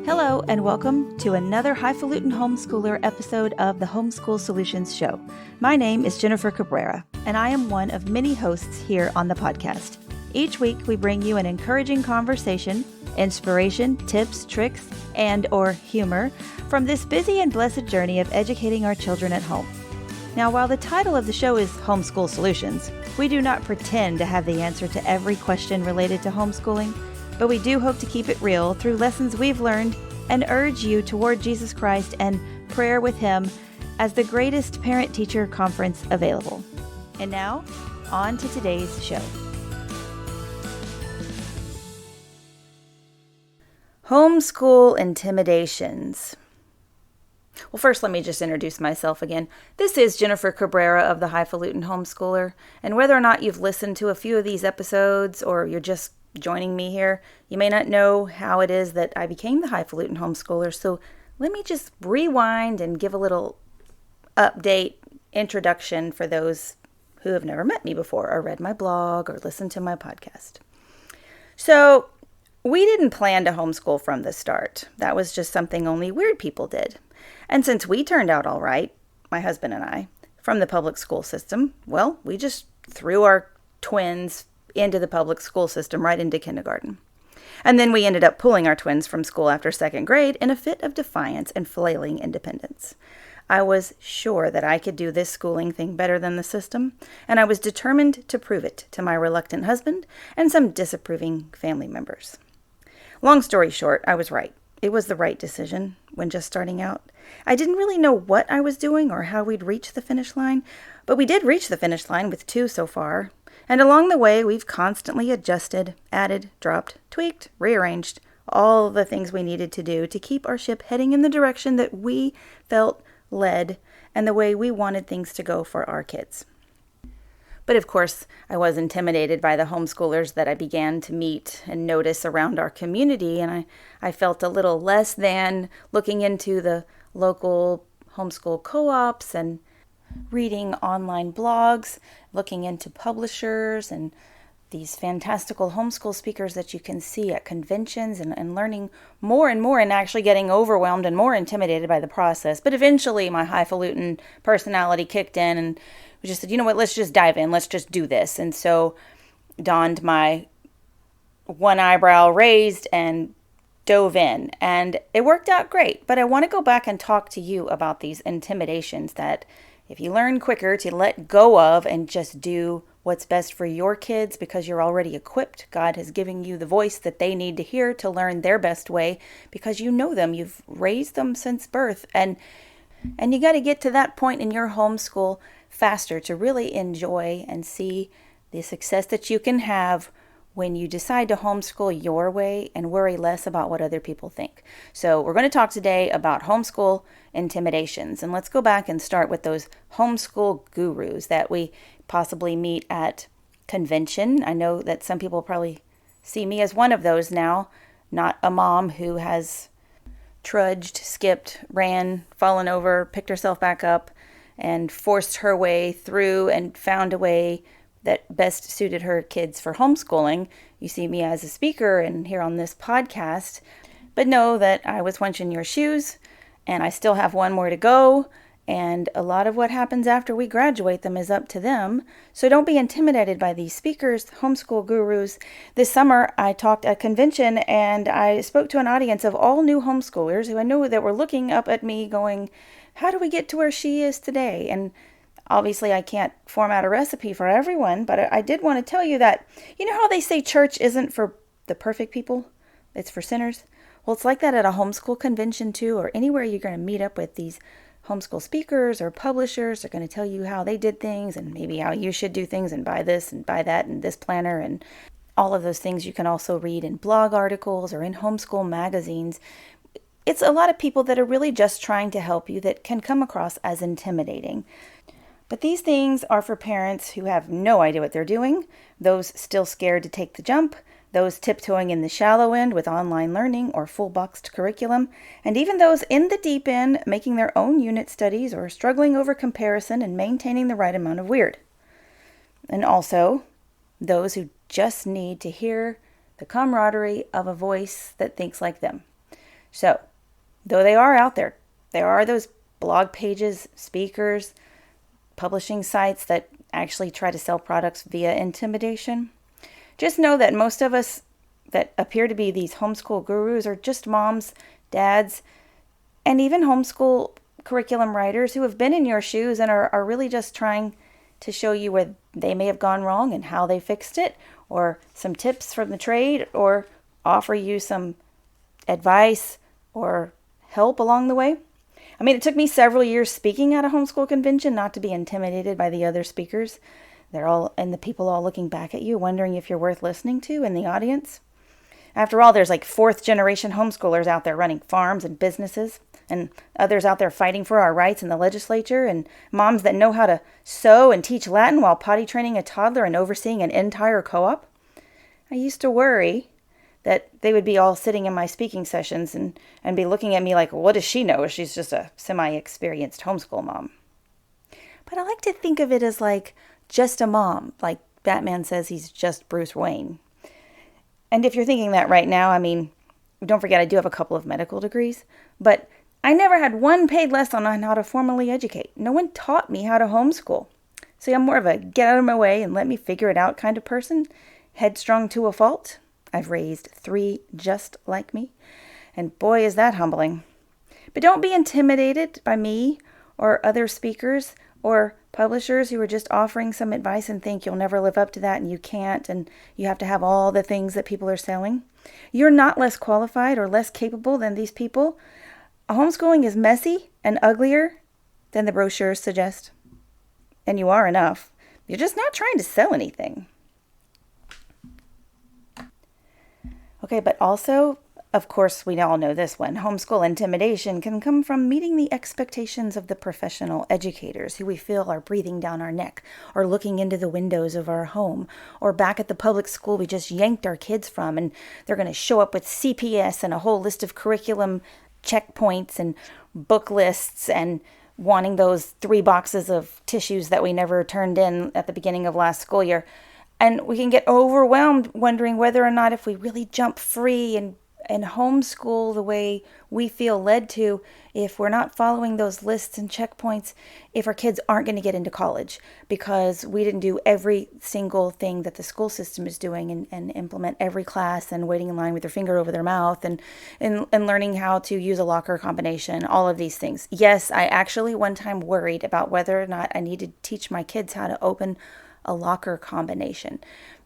Hello, and welcome to another highfalutin homeschooler episode of the Homeschool Solutions Show. My name is Jennifer Cabrera, and I am one of many hosts here on the podcast. Each week, we bring you an encouraging conversation, inspiration, tips, tricks, and/or humor from this busy and blessed journey of educating our children at home. Now, while the title of the show is Homeschool Solutions, we do not pretend to have the answer to every question related to homeschooling, but we do hope to keep it real through lessons we've learned and urge you toward Jesus Christ and prayer with Him as the greatest parent-teacher conference available. And now, on to today's show. Homeschool intimidations. Well, first, let me just introduce myself again. This is Jennifer Cabrera of the Highfalutin Homeschooler, and whether or not you've listened to a few of these episodes or you're just joining me here, you may not know how it is that I became the Highfalutin Homeschooler, so let me just rewind and give a little update introduction for those who have never met me before or read my blog or listened to my podcast. So, we didn't plan to homeschool from the start. That was just something only weird people did. And since we turned out all right, my husband and I, from the public school system, well, we just threw our twins into the public school system right into kindergarten. And then we ended up pulling our twins from school after second grade in a fit of defiance and flailing independence. I was sure that I could do this schooling thing better than the system, and I was determined to prove it to my reluctant husband and some disapproving family members. Long story short, I was right. It was the right decision when just starting out. I didn't really know what I was doing or how we'd reach the finish line, but we did reach the finish line with 2 so far. And along the way, we've constantly adjusted, added, dropped, tweaked, rearranged all the things we needed to do to keep our ship heading in the direction that we felt led and the way we wanted things to go for our kids. But of course, I was intimidated by the homeschoolers that I began to meet and notice around our community, and I felt a little less than looking into the local homeschool co-ops and reading online blogs, looking into publishers and these fantastical homeschool speakers that you can see at conventions and learning more and more and actually getting overwhelmed and more intimidated by the process. But eventually my highfalutin personality kicked in and we just said, you know what, let's just dive in. Let's just do this. And so donned my one eyebrow raised and dove in. And it worked out great. But I want to go back and talk to you about these intimidations that if you learn quicker to let go of and just do what's best for your kids because you're already equipped, God has given you the voice that they need to hear to learn their best way because you know them, you've raised them since birth. And you got to get to that point in your homeschool faster to really enjoy and see the success that you can have when you decide to homeschool your way and worry less about what other people think. So we're going to talk today about homeschool intimidations. And let's go back and start with those homeschool gurus that we possibly meet at convention. I know that some people probably see me as one of those now, not a mom who has trudged, skipped, ran, fallen over, picked herself back up, and forced her way through and found a way that best suited her kids for homeschooling. You see me as a speaker and here on this podcast, but know that I was once in your shoes and I still have one more to go. And a lot of what happens after we graduate them is up to them. So don't be intimidated by these speakers, homeschool gurus. This summer, I talked at a convention and I spoke to an audience of all new homeschoolers who I knew that were looking up at me going, how do we get to where she is today? And obviously, I can't format a recipe for everyone, but I did want to tell you that, you know how they say church isn't for the perfect people? It's for sinners. Well, it's like that at a homeschool convention too, or anywhere you're going to meet up with these homeschool speakers or publishers are going to tell you how they did things and maybe how you should do things and buy this and buy that and this planner and all of those things you can also read in blog articles or in homeschool magazines. It's a lot of people that are really just trying to help you that can come across as intimidating. But these things are for parents who have no idea what they're doing, those still scared to take the jump, those tiptoeing in the shallow end with online learning or full-boxed curriculum, and even those in the deep end making their own unit studies or struggling over comparison and maintaining the right amount of weird. And also those who just need to hear the camaraderie of a voice that thinks like them. So, though they are out there, there are those blog pages, speakers, publishing sites that actually try to sell products via intimidation. Just know that most of us that appear to be these homeschool gurus are just moms, dads, and even homeschool curriculum writers who have been in your shoes and are really just trying to show you where they may have gone wrong and how they fixed it, or some tips from the trade, or offer you some advice or help along the way. I mean, it took me several years speaking at a homeschool convention not to be intimidated by the other speakers. And the people all looking back at you, wondering if you're worth listening to in the audience. After all, there's like fourth generation homeschoolers out there running farms and businesses, and others out there fighting for our rights in the legislature, and moms that know how to sew and teach Latin while potty training a toddler and overseeing an entire co-op. I used to worry that they would be all sitting in my speaking sessions and be looking at me like, what does she know? She's just a semi-experienced homeschool mom. But I like to think of it as like just a mom, like Batman says he's just Bruce Wayne. And if you're thinking that right now, I mean, don't forget I do have a couple of medical degrees, but I never had one paid lesson on how to formally educate. No one taught me how to homeschool. See, I'm more of a get out of my way and let me figure it out kind of person, headstrong to a fault. I've raised 3 just like me, and boy, is that humbling. But don't be intimidated by me or other speakers or publishers who are just offering some advice and think you'll never live up to that and you can't and you have to have all the things that people are selling. You're not less qualified or less capable than these people. Homeschooling is messy and uglier than the brochures suggest. And you are enough. You're just not trying to sell anything. Okay, but also, of course, we all know this one. Homeschool intimidation can come from meeting the expectations of the professional educators who we feel are breathing down our neck, or looking into the windows of our home, or back at the public school we just yanked our kids from, and they're going to show up with CPS and a whole list of curriculum checkpoints and book lists and wanting those 3 boxes of tissues that we never turned in at the beginning of last school year. And we can get overwhelmed wondering whether or not if we really jump free and homeschool the way we feel led to, if we're not following those lists and checkpoints, if our kids aren't going to get into college because we didn't do every single thing that the school system is doing and implement every class and waiting in line with their finger over their mouth and learning how to use a locker combination, all of these things. Yes, I actually one time worried about whether or not I needed to teach my kids how to open a locker combination.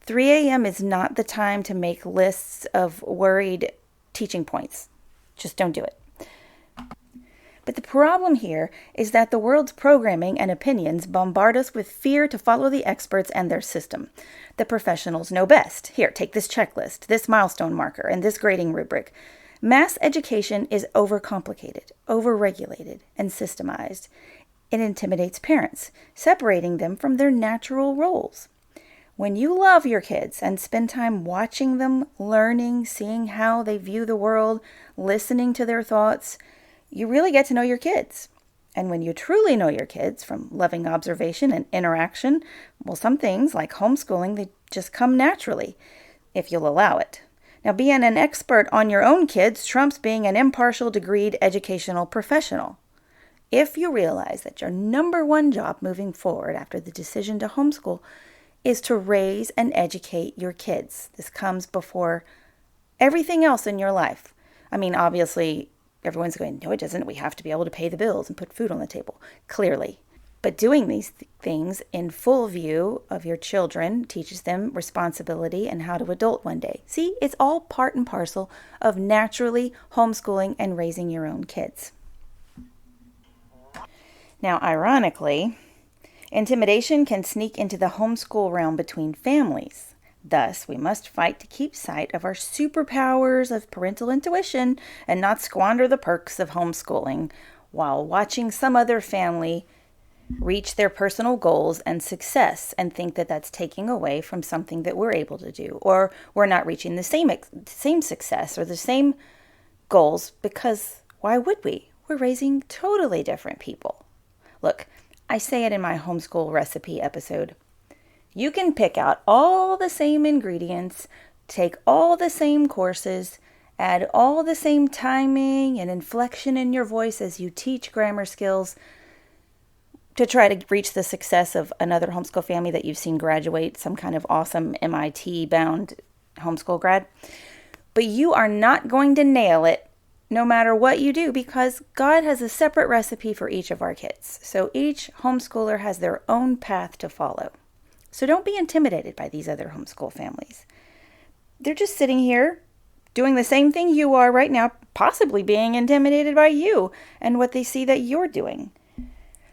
3 a.m. is not the time to make lists of worried teaching points. Just don't do it. But the problem here is that the world's programming and opinions bombard us with fear to follow the experts and their system. The professionals know best. Here, take this checklist, this milestone marker, and this grading rubric. Mass education is overcomplicated, overregulated, and systemized. It intimidates parents, separating them from their natural roles. When you love your kids and spend time watching them, learning, seeing how they view the world, listening to their thoughts, you really get to know your kids. And when you truly know your kids from loving observation and interaction, well, some things like homeschooling, they just come naturally, if you'll allow it. Now, being an expert on your own kids trumps being an impartial, degreed educational professional. If you realize that your number one job moving forward after the decision to homeschool is to raise and educate your kids. This comes before everything else in your life. I mean, obviously, everyone's going, no, it doesn't. We have to be able to pay the bills and put food on the table, clearly. But doing these things in full view of your children teaches them responsibility and how to adult one day. See, it's all part and parcel of naturally homeschooling and raising your own kids. Now, ironically, intimidation can sneak into the homeschool realm between families. Thus, we must fight to keep sight of our superpowers of parental intuition and not squander the perks of homeschooling while watching some other family reach their personal goals and success and think that that's taking away from something that we're able to do, or we're not reaching the same success or the same goals, because why would we? We're raising totally different people. Look, I say it in my homeschool recipe episode. You can pick out all the same ingredients, take all the same courses, Add all the same timing and inflection in your voice as you teach grammar skills to try to reach the success of another homeschool family that you've seen graduate, some kind of awesome MIT-bound homeschool grad. But you are not going to nail it no matter what you do, because God has a separate recipe for each of our kids. So each homeschooler has their own path to follow. So don't be intimidated by these other homeschool families. They're just sitting here doing the same thing you are right now, possibly being intimidated by you and what they see that you're doing.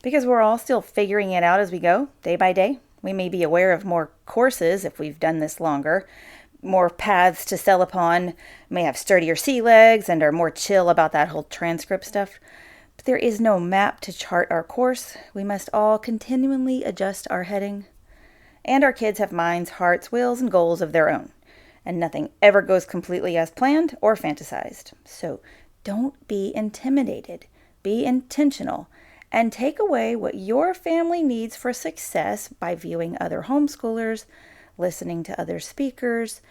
Because we're all still figuring it out as we go, day by day. We may be aware of more courses if we've done this longer, more paths to sell upon, may have sturdier sea legs and are more chill about that whole transcript stuff. But there is no map to chart our course. We must all continually adjust our heading. And our kids have minds, hearts, wills, and goals of their own. And nothing ever goes completely as planned or fantasized. So don't be intimidated. Be intentional. And take away what your family needs for success by viewing other homeschoolers, listening to other speakers,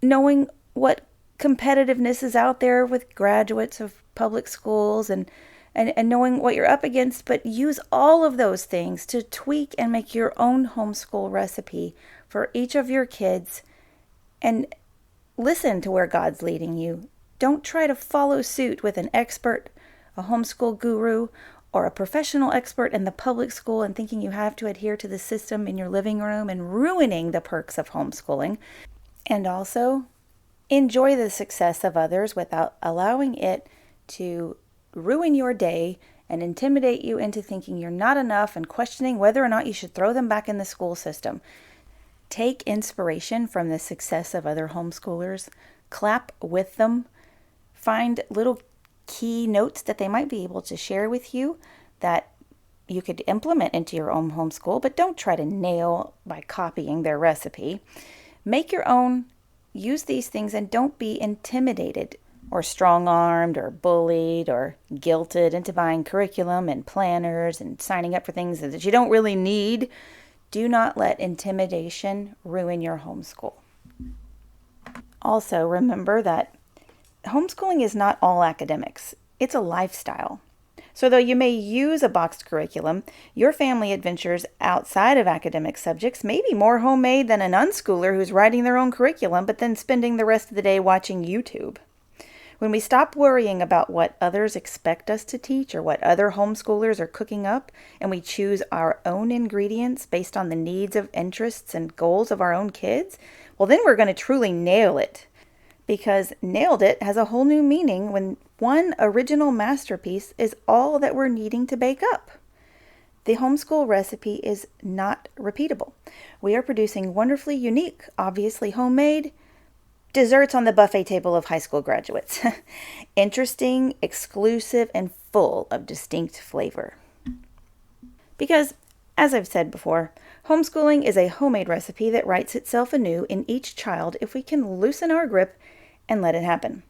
knowing what competitiveness is out there with graduates of public schools, and knowing what you're up against, but use all of those things to tweak and make your own homeschool recipe for each of your kids, and listen to where God's leading you. Don't try to follow suit with an expert, a homeschool guru, or a professional expert in the public school and thinking you have to adhere to the system in your living room and ruining the perks of homeschooling. And also, enjoy the success of others without allowing it to ruin your day and intimidate you into thinking you're not enough and questioning whether or not you should throw them back in the school system. Take inspiration from the success of other homeschoolers. Clap with them. Find little key notes that they might be able to share with you that you could implement into your own homeschool, but don't try to nail by copying their recipe. Make your own, use these things, and don't be intimidated or strong-armed or bullied or guilted into buying curriculum and planners and signing up for things that you don't really need. Do not let intimidation ruin your homeschool. Also, remember that homeschooling is not all academics. It's a lifestyle. So though you may use a boxed curriculum, your family adventures outside of academic subjects may be more homemade than an unschooler who's writing their own curriculum but then spending the rest of the day watching YouTube. When we stop worrying about what others expect us to teach or what other homeschoolers are cooking up, and we choose our own ingredients based on the needs, of interests, and goals of our own kids, well, then we're going to truly nail it. Because nailed it has a whole new meaning when one original masterpiece is all that we're needing to bake up. The homeschool recipe is not repeatable. We are producing wonderfully unique, obviously homemade, desserts on the buffet table of high school graduates. Interesting, exclusive, and full of distinct flavor. Because, as I've said before, homeschooling is a homemade recipe that writes itself anew in each child if we can loosen our grip and let it happen.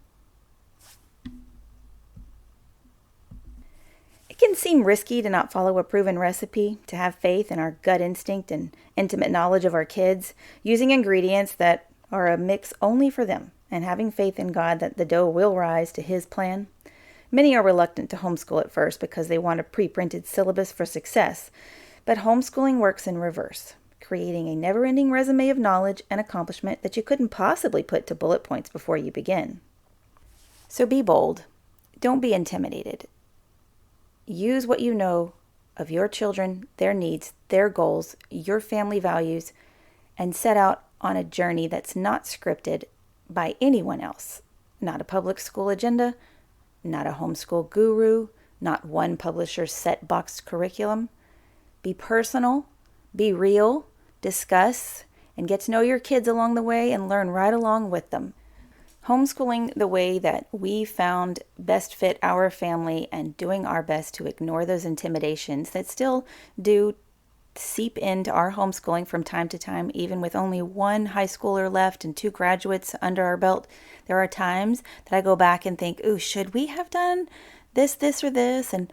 It can seem risky to not follow a proven recipe, to have faith in our gut instinct and intimate knowledge of our kids, using ingredients that are a mix only for them, and having faith in God that the dough will rise to His plan. Many are reluctant to homeschool at first because they want a pre-printed syllabus for success, but homeschooling works in reverse, creating a never-ending resume of knowledge and accomplishment that you couldn't possibly put to bullet points before you begin. So be bold. Don't be intimidated. Use what you know of your children, their needs, their goals, your family values, and set out on a journey that's not scripted by anyone else. Not a public school agenda, not a homeschool guru, not one publisher's set boxed curriculum. Be personal, be real, discuss, and get to know your kids along the way and learn right along with them. Homeschooling the way that we found best fit our family and doing our best to ignore those intimidations that still do seep into our homeschooling from time to time, even with only one high schooler left and 2 graduates under our belt. There are times that I go back and think, ooh, should we have done this, or this? And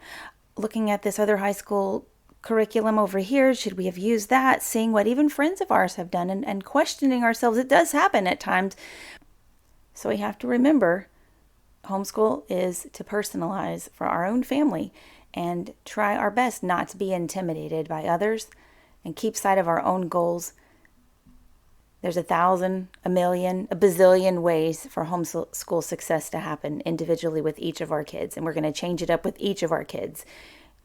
looking at this other high school curriculum over here, should we have used that? Seeing what even friends of ours have done and questioning ourselves. It does happen at times. So we have to remember homeschool is to personalize for our own family and try our best not to be intimidated by others and keep sight of our own goals. There's 1,000, a million, a bazillion ways for homeschool success to happen individually with each of our kids, and we're going to change it up with each of our kids.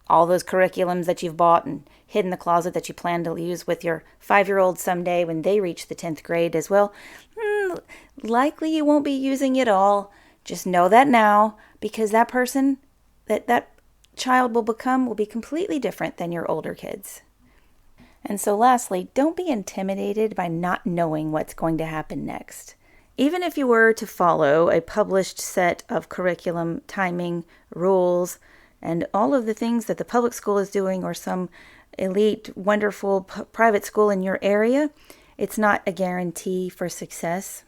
All those curriculums that you've bought and hid in the closet that you plan to use with your 5-year-old someday when they reach the 10th grade as well, likely you won't be using it all. Just know that now, because that person that child will become will be completely different than your older kids. And so lastly, don't be intimidated by not knowing what's going to happen next. Even if you were to follow a published set of curriculum, timing, rules, and all of the things that the public school is doing or some elite, wonderful private school in your area, it's not a guarantee for success.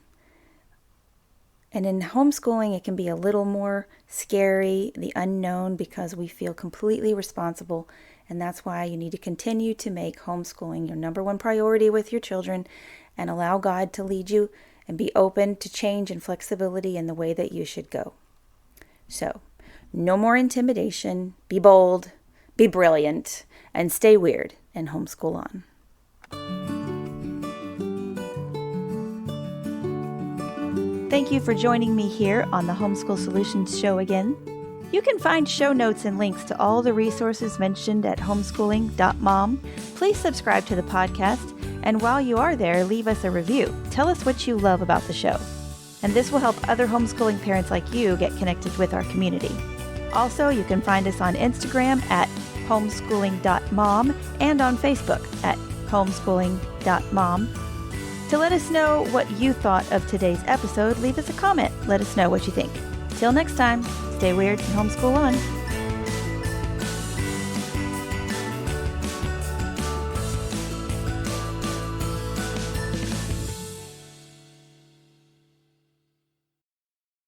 And in homeschooling, it can be a little more scary, the unknown, because we feel completely responsible. And that's why you need to continue to make homeschooling your number one priority with your children and allow God to lead you and be open to change and flexibility in the way that you should go. So, no more intimidation. Be bold, be brilliant, and stay weird and homeschool on. Thank you for joining me here on the Homeschool Solutions Show again. You can find show notes and links to all the resources mentioned at homeschooling.mom. Please subscribe to the podcast, and while you are there, leave us a review. Tell us what you love about the show. And this will help other homeschooling parents like you get connected with our community. Also, you can find us on Instagram at homeschooling.mom and on Facebook at homeschooling.mom. To let us know what you thought of today's episode, leave us a comment. Let us know what you think. Till next time, stay weird and homeschool on.